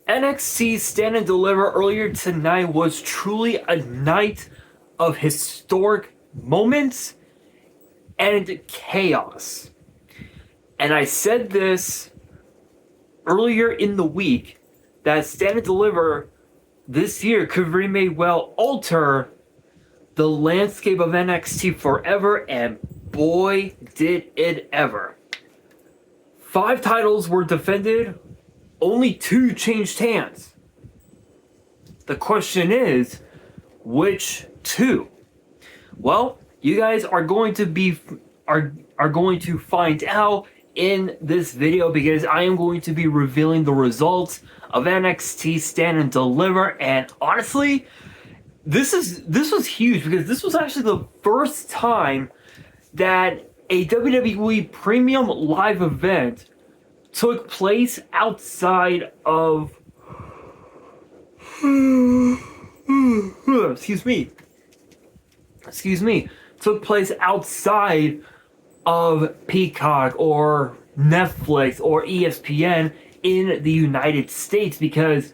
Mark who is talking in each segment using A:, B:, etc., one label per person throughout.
A: NXT Stand and Deliver earlier tonight was truly a night of historic moments and chaos. And I said this earlier in the week that Stand and Deliver this year could very may well alter the landscape of NXT forever, and boy did it ever. 5 titles were defended, only 2 changed hands. The question is, which 2? Well, you guys are going to find out in this video, because I am going to be revealing the results of NXT Stand and Deliver. And honestly, this was huge, because this was actually the first time that a WWE Premium live event took place outside of took place outside of Peacock or Netflix or ESPN in the United States, because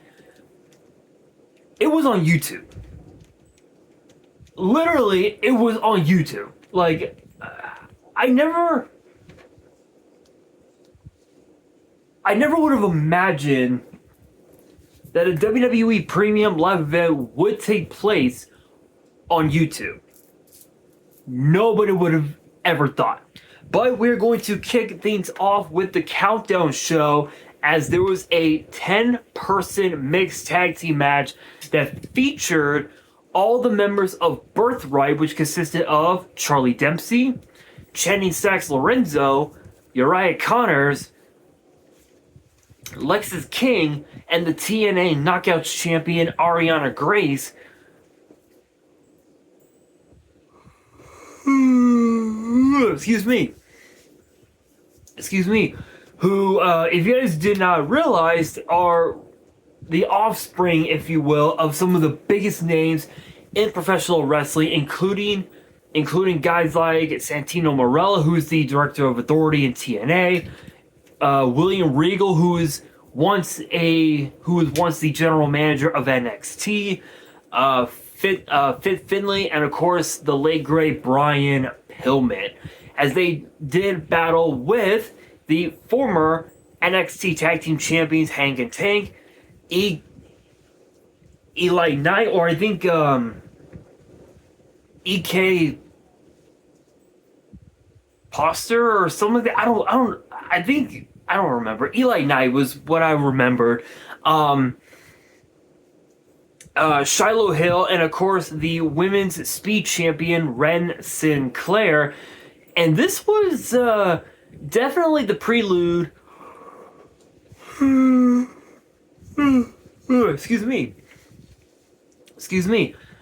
A: it was on YouTube. Literally, it was on YouTube. Like, I never would have imagined that a WWE Premium live event would take place on YouTube. Nobody would have ever thought. But we're going to kick things off with the countdown show, as there was a 10-person mixed tag team match that featured all the members of Birthright, which consisted of Charlie Dempsey, Channing Sachs Lorenzo, Uriah Connors, Lexis King, and the TNA Knockouts champion Ariana Grace. Excuse me. Who, if you guys did not realize, are the offspring, if you will, of some of the biggest names in professional wrestling, including guys like Santino Marella, who's the director of Authority in TNA, William Regal, who was once the general manager of NXT, Fit Finlay, and of course the late great Brian Pillman, as they did battle with the former NXT Tag Team Champions Hank and Tank, Eli Knight, or I think EK Poster or something like that. I don't remember. Eli Knight was what I remembered. Shiloh Hill, and of course the women's speed champion Ren Sinclair. And this was definitely the prelude. Excuse me.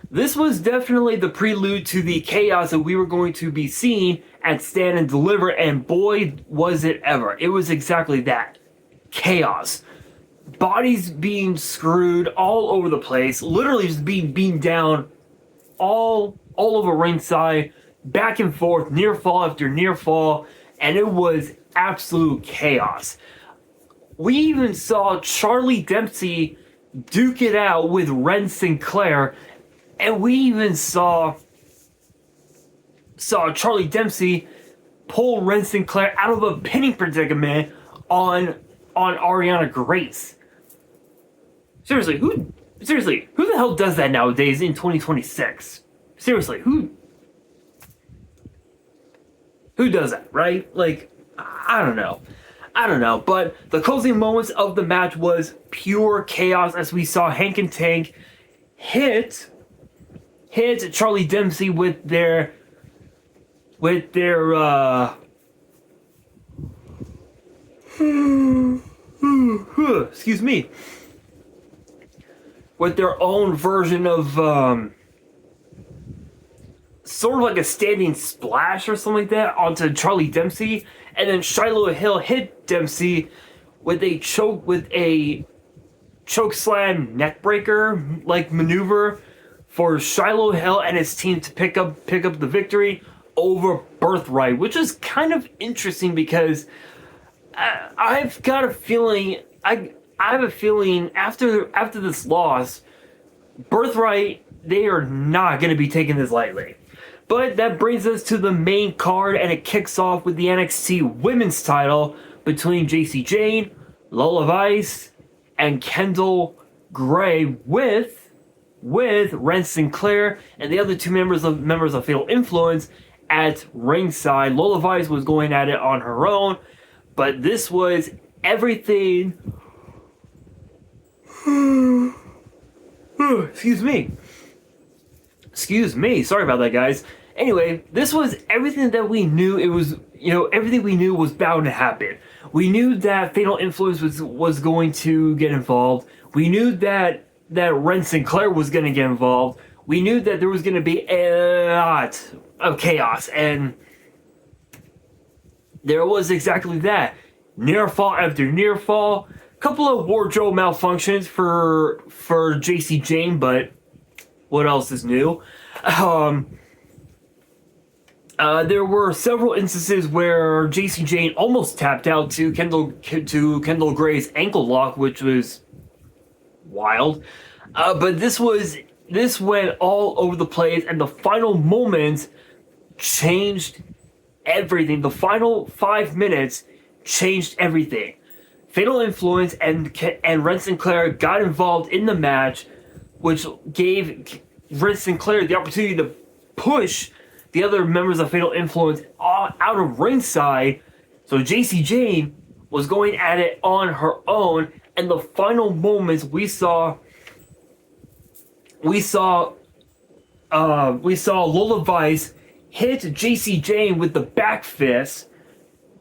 A: This was definitely the prelude to the chaos that we were going to be seeing at Stand and Deliver, and boy, was it ever. It was exactly that. Chaos. Bodies being screwed all over the place, literally just being beaten down all over ringside, back and forth, near fall after near fall, and it was absolute chaos. We even saw Charlie Dempsey duke it out with Ren Sinclair, and we even saw Charlie Dempsey pull Ren Sinclair out of a pinning predicament on Ariana Grace. Seriously, who the hell does that nowadays in 2026? Seriously, who does that, right? Like, I don't know. But the closing moments of the match was pure chaos, as we saw Hank and Tank hit Charlie Dempsey with their excuse me, with their own version of sort of like a standing splash or something like that onto Charlie Dempsey, and then Shiloh Hill hit Dempsey with a choke slam neck breaker like maneuver for Shiloh Hill and his team to pick up the victory over Birthright, which is kind of interesting because I've got a feeling I I have a feeling after this loss, Birthright, they are not going to be taking this lightly. But that brings us to the main card, and it kicks off with the NXT Women's title between Jacy Jayne, Lola Vice, and Kendall Gray with Ren Sinclair and the other two members of Fatal Influence at ringside. Lola Vice was going at it on her own, but this was everything. Excuse me. Sorry about that, guys. Anyway, this was everything that we knew. It was, everything we knew was bound to happen. We knew that Fatal Influence was going to get involved. We knew that Ren Sinclair was going to get involved. We knew that there was going to be a lot of chaos, and there was exactly that. Near fall after near fall. Couple of wardrobe malfunctions for Jacy Jayne, but what else is new? There were several instances where Jacy Jayne almost tapped out to Kendall Gray's ankle lock, which was wild. But this went all over the place, and the final moments changed everything. The final 5 minutes changed everything. Fatal Influence and Ren Sinclair got involved in the match, which gave Ren Sinclair the opportunity to push the other members of Fatal Influence out of ringside. So Jacy Jayne was going at it on her own, and the final moments we saw Lola Vice hit Jacy Jayne with the back fist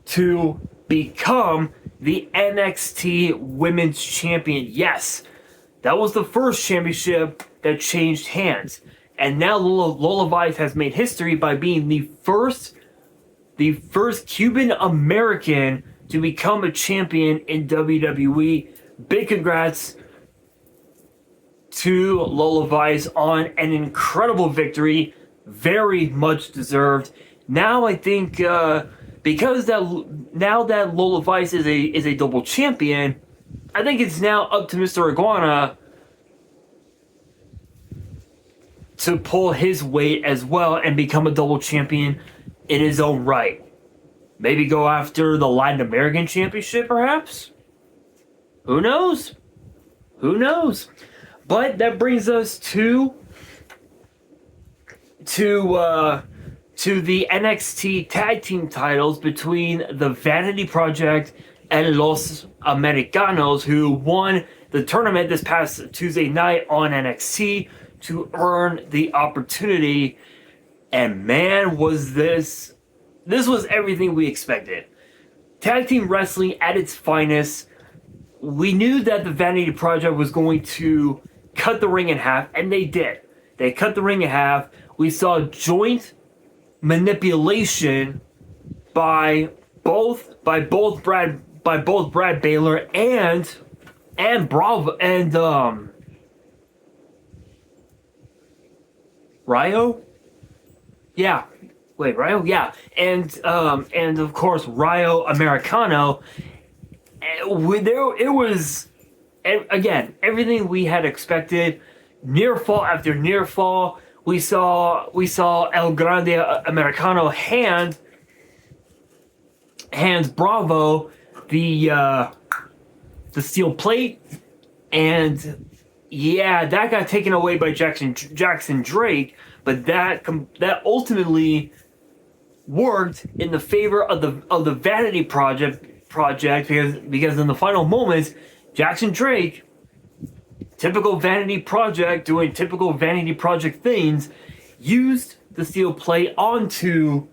A: to become the NXT Women's Champion. Yes, that was the first championship that changed hands. And now Lola Vice has made history by being the first Cuban American to become a champion in WWE. Big congrats to Lola Vice on an incredible victory. Very much deserved. Now I think because now that Lola Vice is a double champion, I think it's now up to Mr. Iguana to pull his weight as well and become a double champion in his own right. Maybe go after the Latin American Championship, perhaps? Who knows? But that brings us to the NXT Tag Team titles between the Vanity Project and Los Americanos, who won the tournament this past Tuesday night on NXT to earn the opportunity. And man, was this was everything we expected. Tag team wrestling at its finest. We knew that the Vanity Project was going to cut the ring in half, and they did. They cut the ring in half. We saw joint manipulation by both Brad Baylor and Bravo and Ryo? Yeah. Wait, Ryo? Yeah. And of course Ryo Americano. It was, again, everything we had expected. Near fall after near fall. We saw El Grande Americano hands Bravo the steel plate, and yeah, that got taken away by Jackson Drake, but that ultimately worked in the favor of the Vanity Project because in the final moments, Jackson Drake, typical Vanity Project, doing typical Vanity Project things, used the steel plate onto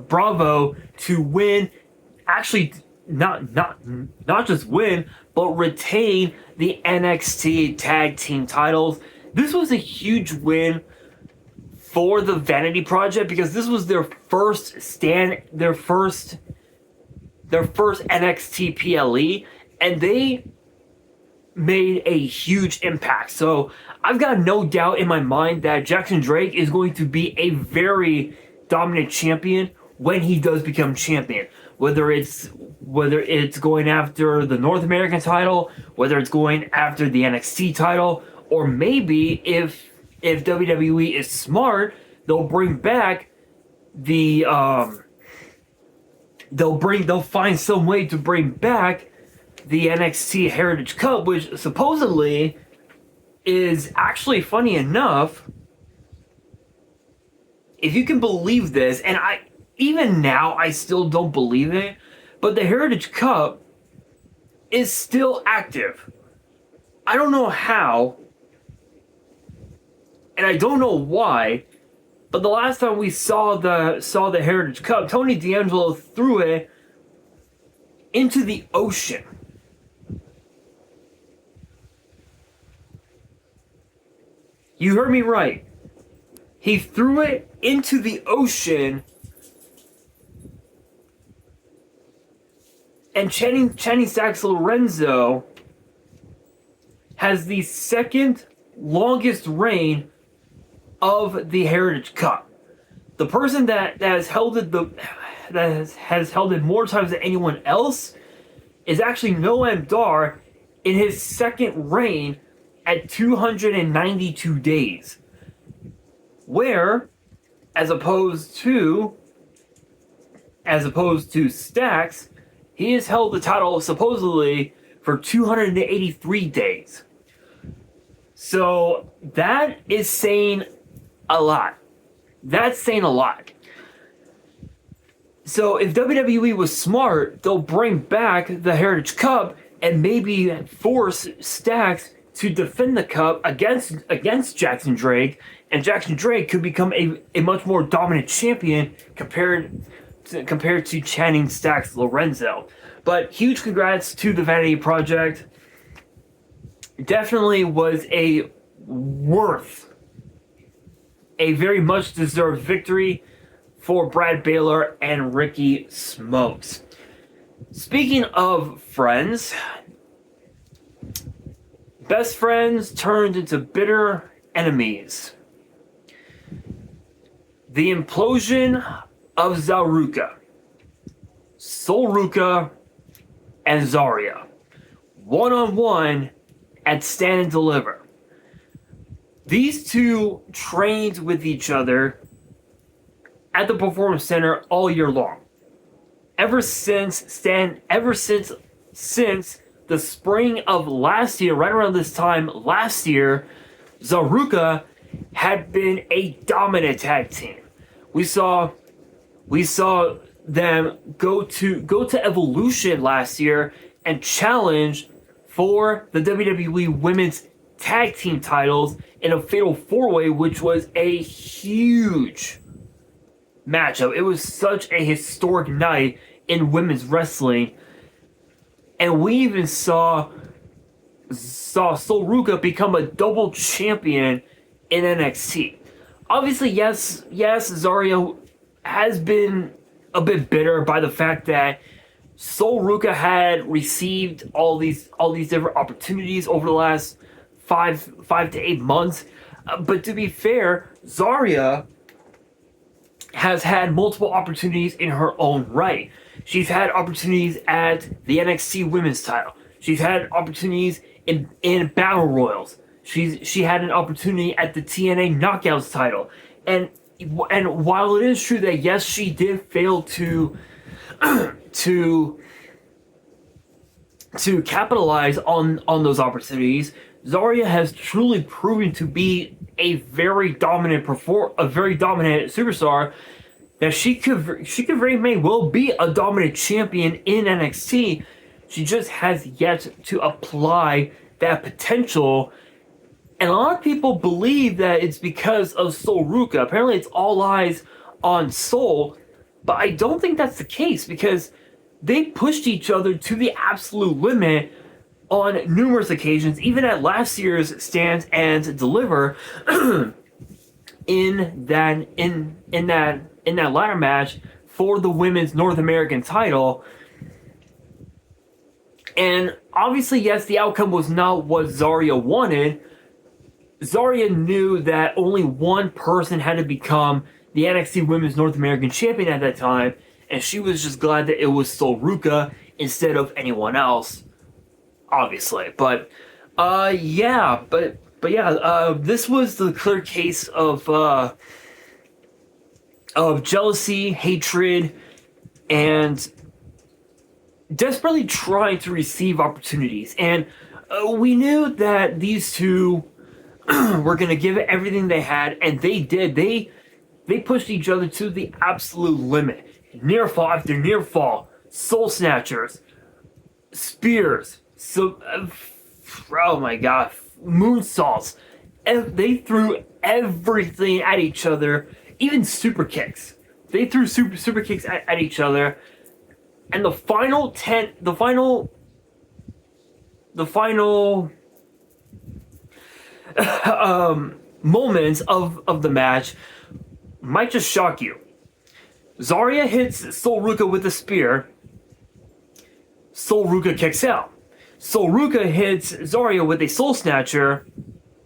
A: Bravo to win. Actually, not just win, but retain the NXT Tag Team titles. This was a huge win for the Vanity Project because this was their first NXT PLE, and they made a huge impact. So I've got no doubt in my mind that Jackson Drake is going to be a very dominant champion when he does become champion. Whether it's going after the North American title, whether it's going after the NXT title, or maybe if WWE is smart, they'll bring back the they'll find some way to bring back the NXT Heritage Cup, which supposedly is actually, funny enough, if you can believe this, and even now I still don't believe it, but the Heritage Cup is still active. I don't know how, and I don't know why, but the last time we saw the Heritage Cup, Tony D'Angelo threw it into the ocean. You heard me right. He threw it into the ocean, and Channing Sachs Lorenzo has the second longest reign of the Heritage Cup. The person that has held it more times than anyone else is actually Noam Dar in his second reign at 292 days. Where, as opposed to Stacks, he has held the title supposedly for 283 days. So that is saying a lot. That's saying a lot. So if WWE was smart, they'll bring back the Heritage Cup and maybe force Stacks to defend the cup against Jackson Drake, and Jackson Drake could become a much more dominant champion compared to Channing Stacks Lorenzo. But huge congrats to the Vanity Project. Definitely was a very much deserved victory for Brad Baylor and Ricky Smokes. Speaking of friends, best friends turned into bitter enemies. The implosion of Zaruka, Sol Ruka, and Zarya, one-on-one at Stand and Deliver. These two trained with each other at the Performance Center all year long. Ever since the spring of last year, right around this time last year, Zaruka had been a dominant tag team. We saw them go to Evolution last year and challenge for the WWE Women's Tag Team titles in a Fatal 4-Way, which was a huge matchup. It was such a historic night in women's wrestling. And we even saw Sol Ruka become a double champion in NXT. Obviously, yes, Zarya has been a bit bitter by the fact that Sol Ruka had received all these different opportunities over the last 5 to 8 months. But to be fair, Zarya has had multiple opportunities in her own right. She's had opportunities at the NXT Women's title. She's had opportunities in Battle Royals. She had an opportunity at the TNA Knockouts title. And while it is true that yes, she did fail to capitalize on those opportunities, Zarya has truly proven to be a very dominant superstar, that she could very may well be a dominant champion in NXT. She just has yet to apply that potential. And a lot of people believe that it's because of Sol Ruka. Apparently it's all eyes on Sol, but I don't think that's the case, because they pushed each other to the absolute limit on numerous occasions, even at last year's Stand and Deliver. in that ladder match for the women's North American title. And obviously, yes, the outcome was not what Zarya wanted. Zarya knew that only one person had to become the NXT Women's North American Champion at that time, and she was just glad that it was Sol Ruka instead of anyone else, obviously. But this was the clear case of jealousy, hatred, and desperately trying to receive opportunities. And we knew that these two were going to give it everything they had, and they did. They pushed each other to the absolute limit. Near fall after near fall, soul snatchers, spears, oh my god, moonsaults. And they threw everything at each other, even super kicks. They threw super kicks at each other. And the final moments of the match might just shock you. Zarya hits Sol Ruka with a spear. Sol Ruka kicks out. Sol Ruka hits Zarya with a soul snatcher.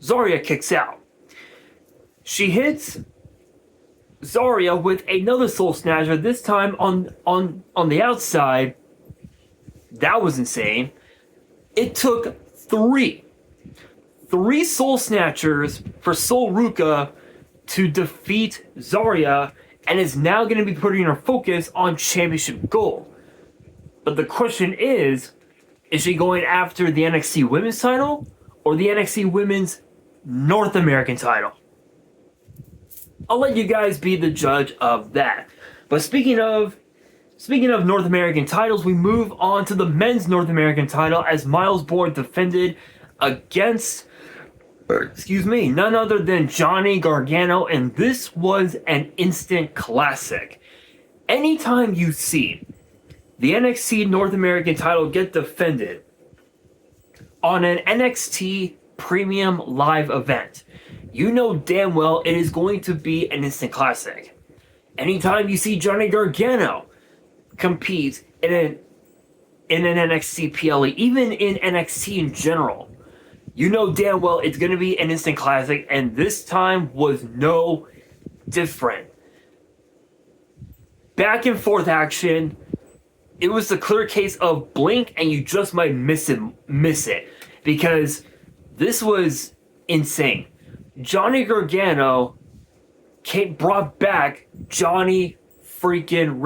A: Zarya kicks out. She hits Zarya with another soul snatcher, this time on the outside. That was insane. It took three soul snatchers for Sol Ruka to defeat Zarya, and is now going to be putting her focus on championship gold. But the question is she going after the NXT Women's title or the NXT Women's North American title? I'll let you guys be the judge of that. But speaking of North American titles, we move on to the men's North American title as Miles Bourne defended against none other than Johnny Gargano, and this was an instant classic. Anytime you see the NXT North American title get defended on an NXT Premium Live event, you know damn well it is going to be an instant classic. Anytime you see Johnny Gargano compete in an NXT PLE, even in NXT in general, you know damn well it's going to be an instant classic, and this time was no different. Back and forth action. It was the clear case of blink and you just might miss it, because this was insane. Johnny Gargano brought back Johnny freaking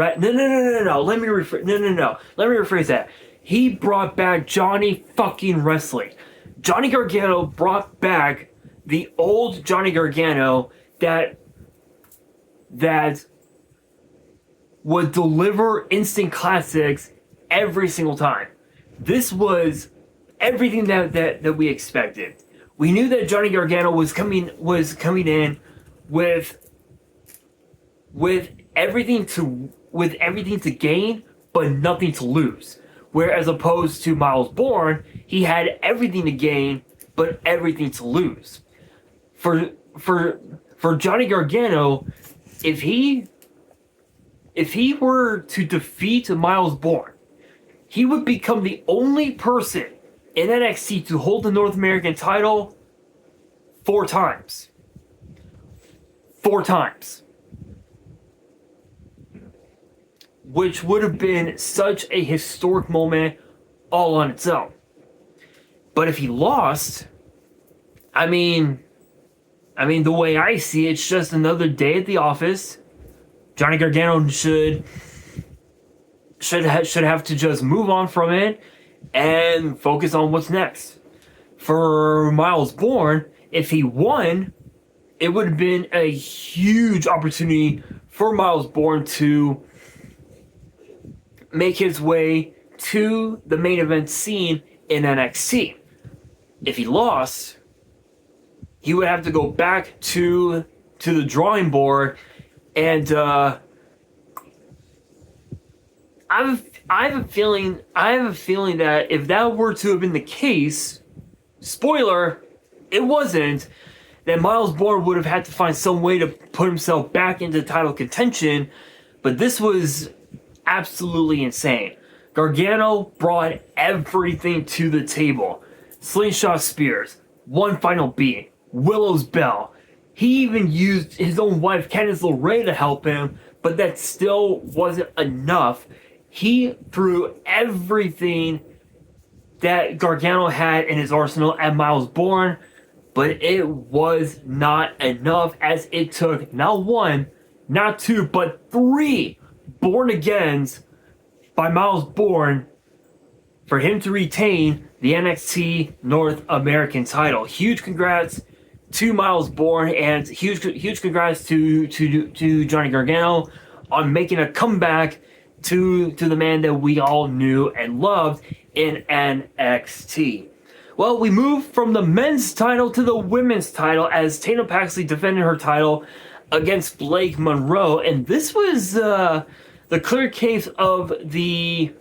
A: No. Let me rephrase that. He brought back Johnny fucking Wrestling. Johnny Gargano brought back the old Johnny Gargano that would deliver instant classics every single time. This was everything that we expected. We knew that Johnny Gargano was coming in with everything to gain, but nothing to lose. Whereas opposed to Miles Bourne, he had everything to gain, but everything to lose. For Johnny Gargano, if he were to defeat Miles Bourne, he would become the only person in NXT to hold the North American title 4 times. 4 times. Which would have been such a historic moment all on its own. But if he lost, I mean, the way I see it, it's just another day at the office. Johnny Gargano should have to just move on from it and focus on what's next. For Miles Bourne, if he won, it would have been a huge opportunity for Miles Bourne to make his way to the main event scene in NXT. If he lost, he would have to go back to the drawing board, and I have a feeling that if that were to have been the case, spoiler, it wasn't, then Miles Bourne would have had to find some way to put himself back into title contention. But this was absolutely insane. Gargano brought everything to the table. Slingshot spears, one final beat, Willow's bell. He even used his own wife, Candice LeRae, to help him, but that still wasn't enough. He threw everything that Gargano had in his arsenal at Miles Bourne, but it was not enough, as it took not one, not two, but three Born Agains by Miles Bourne for him to retain the NXT North American title. Huge congrats to Miles Bourne, and huge congrats to Johnny Gargano on making a comeback to the man that we all knew and loved in NXT. Well, we move from the men's title to the women's title as Tatum Paxley defended her title against Blake Monroe, and this was the clear case of the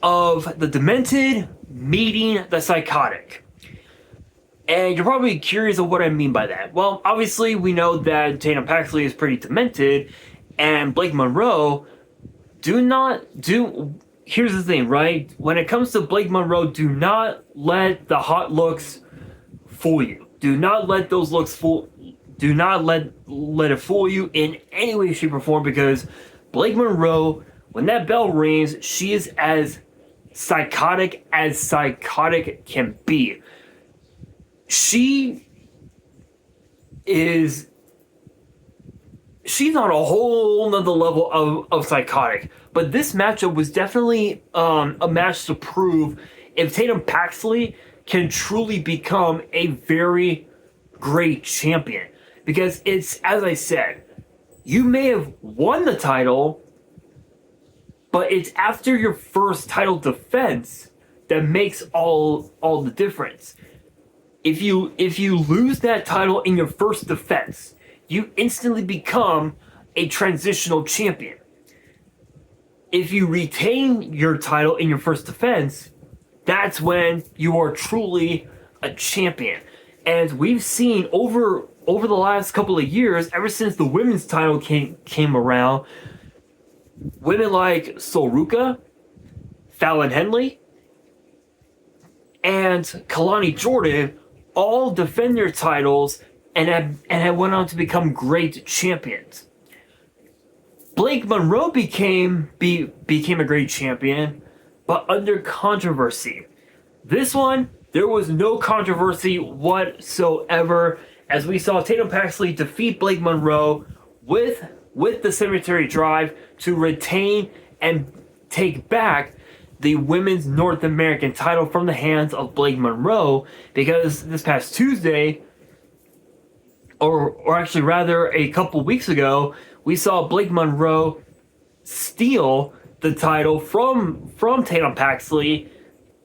A: demented meeting the psychotic. And you're probably curious of what I mean by that. Well, obviously we know that Tatum Paxley is pretty demented, and Blake Monroe here's the thing, right? When it comes to Blake Monroe, do not let the hot looks fool you. Do not let those looks fool. Do not let it fool you in any way, shape, or form, because Blake Monroe, when that bell rings, she is as psychotic can be. She's on a whole nother level of psychotic. But this matchup was definitely a match to prove if Tatum Paxley can truly become a very great champion. Because it's, as I said, you may have won the title, but it's after your first title defense that makes all the difference. If you lose that title in your first defense, you instantly become a transitional champion. If you retain your title in your first defense, that's when you are truly a champion. And we've seen over the last couple of years, ever since the women's title came around, women like Sol Ruka, Fallon Henley, and Kalani Jordan all defend their titles and have went on to become great champions. Blake Monroe became a great champion, but under controversy. This one, there was no controversy whatsoever, as we saw Tatum Paxley defeat Blake Monroe with the Cemetery Drive to retain and take back the women's North American title from the hands of Blake Monroe, because this past Tuesday, or actually rather a couple weeks ago, we saw Blake Monroe steal the title from Tatum Paxley,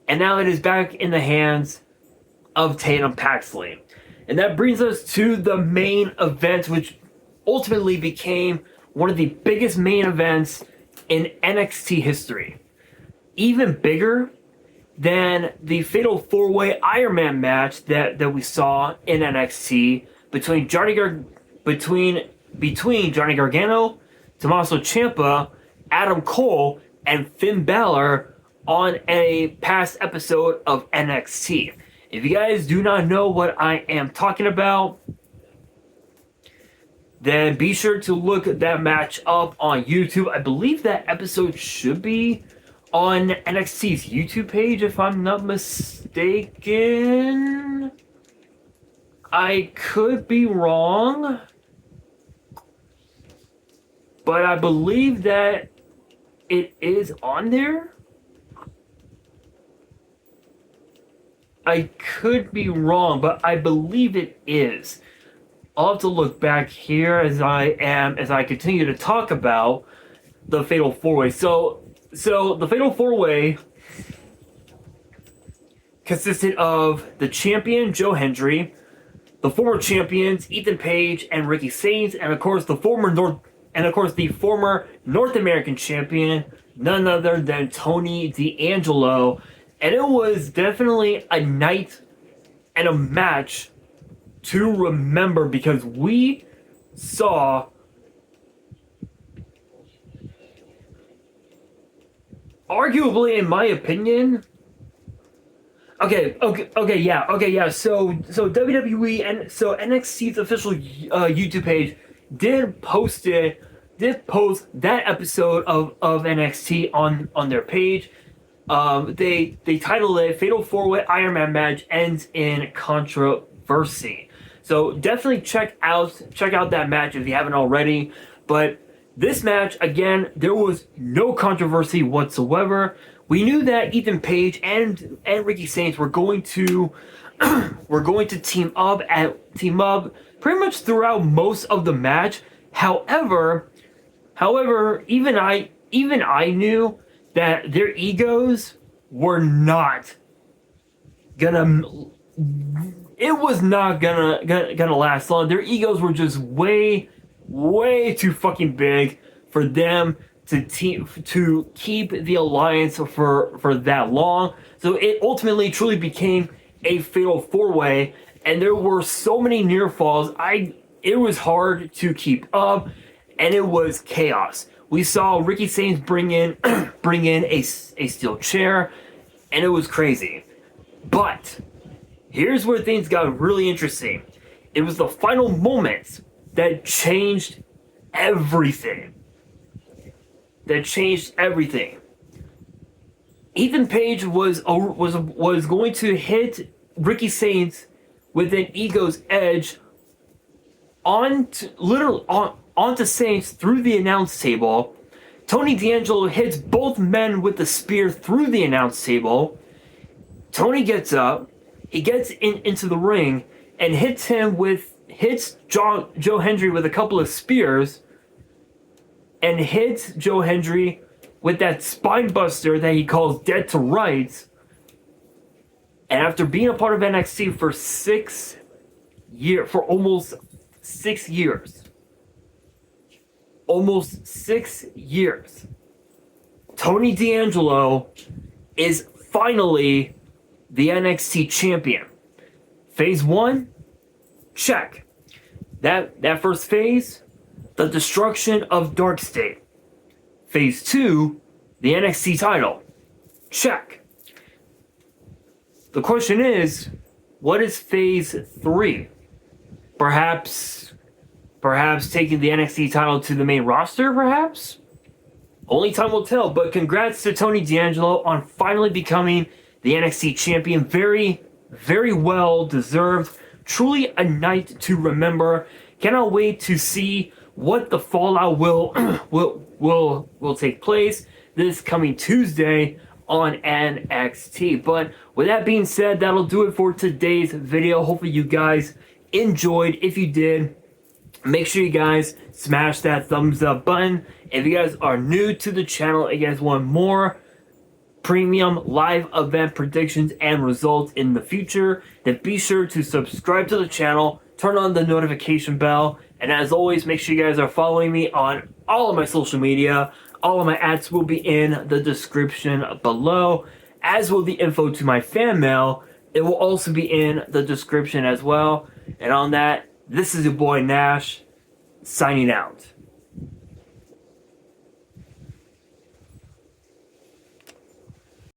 A: and now it is back in the hands of Tatum Paxley. And that brings us to the main event, which ultimately became one of the biggest main events in NXT history. Even bigger than the Fatal 4-Way Iron Man match that we saw in NXT between Johnny Gargano, Tommaso Ciampa, Adam Cole, and Finn Balor on a past episode of NXT. If you guys do not know what I am talking about, then be sure to look that match up on YouTube. I believe that episode should be on NXT's YouTube page, if I'm not mistaken. I could be wrong, but I believe that it is on there. I could be wrong, but I believe it is. I'll have to look back here as I continue to talk about the Fatal 4-Way. So the Fatal 4-Way consisted of the champion Joe Hendry, the former champions Ethan Page and Ricky Sainz, and of course the former North American champion, none other than Tony D'Angelo. And it was definitely a night and a match to remember, because we saw arguably, in my opinion. Okay, yeah. So WWE and so NXT's official YouTube page did post that episode of NXT on their page. They titled it "Fatal 4-Way Iron Man Match Ends in Controversy." So definitely check out that match if you haven't already. But this match, again, there was no controversy whatsoever. We knew that Ethan Page and Ricky Saints were going to team up pretty much throughout most of the match. However, even I knew that their egos were not gonna. It was not gonna last long. Their egos were just way too fucking big for them to keep the alliance for that long. So it ultimately truly became a fatal 4-way, and there were so many near falls. It was hard to keep up, and it was chaos. We saw Ricky Saints bring in a steel chair, and it was crazy. But here's where things got really interesting. It was the final moments that changed everything. Ethan Page was going to hit Ricky Saints with an ego's edge onto Saints through the announce table. Tony D'Angelo hits both men with the spear through the announce table. Tony gets up, he gets into the ring and hits Joe Hendry with a couple of spears, and hits Joe Hendry with that spine buster that he calls dead to rights. And after being a part of NXT for almost 6 years, Tony D'Angelo is finally the NXT champion. Phase 1, check. That first phase, the destruction of Dark State. Phase 2, the NXT title. Check. The question is, what is phase 3? Perhaps taking the NXT title to the main roster, perhaps? Only time will tell, but congrats to Tony D'Angelo on finally becoming the NXT champion. Very, very well deserved. Truly a night to remember. Cannot wait to see what the fallout will take place this coming Tuesday on NXT. But with that being said, that'll do it for today's video. Hopefully you guys enjoyed. If you did, make sure you guys smash that thumbs up button. If you guys are new to the channel and you guys want more premium live event predictions and results in the future, then be sure to subscribe to the channel, turn on the notification bell, and as always, make sure you guys are following me on all of my social media. All of my ads will be in the description below, as will the info to my fan mail. It will also be in the description as well. And on that, this is your boy Nash, signing out.